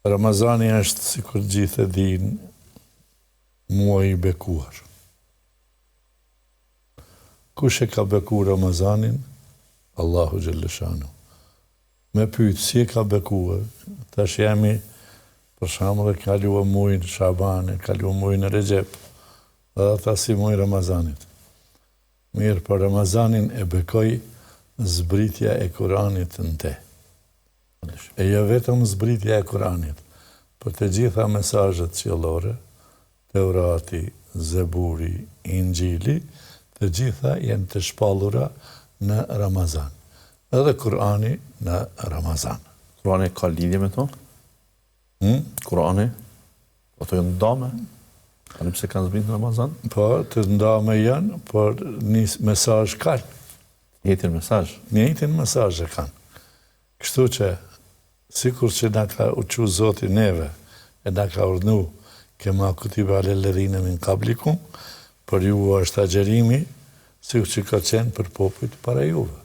Ramazani është, si kur gjithë e din, muaj i bekuar. Kush e ka beku Ramazanin? Allahu Gjellëshanu. Me pytë, si e ka bekuar? Tash jemi, për shembull, e kaluar muajin Shaban, e kaluar muajin Rexhep, dhe ata si muaj Ramazanit. Mirë, për Ramazanin e bekoj zbritja e Kuranit në te. E jo vetëm zbritja e Kuranit, për të gjitha mesazhet qiellore, Teurati, Zeburi, Injili, të gjitha janë të shpallura në Ramazan. Edhe Kurani në Ramazan. Kurani ka lidhje me to? Kurani? Ato janë ndame? Tani pse kanë zbritur në Ramazan? Po, të ndame janë, por një mesazh kanë. Njëjtin mesazh? Njëjtin mesazh e kanë. Kështu që, sikur që na ka uqu Zoti neve, e na ka urdhnu, kema kutiba alel-ladhina min qablikum, për ju është agjerimi, sikur që ka qenë për popujt para juve.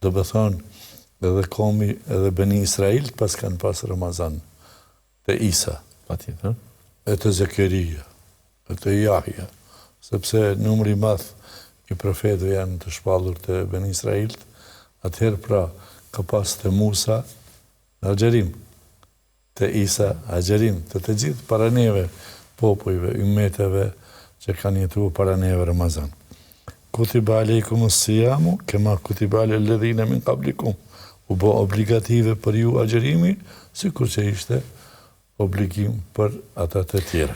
Do të thonë, edhe komi, edhe Beni Israil pas kanë pas Ramazan, të Isa, Patjetër. e të Zekeria, e të Jahja, sepse numri madh i profetëve janë të shpallur të Beni Israil, atëherë pra ka pas të Musa agjerim, të Isa agjerim, të gjithë para neve popujve, ummeteve që kanë jetuar para neve Ramazan. Kutiba alaykumus siyamu kama kutiba alel ladhina min qablikum. U bë obligative për ju agjerimi, sikur që ishte obligim për ata të tjerë.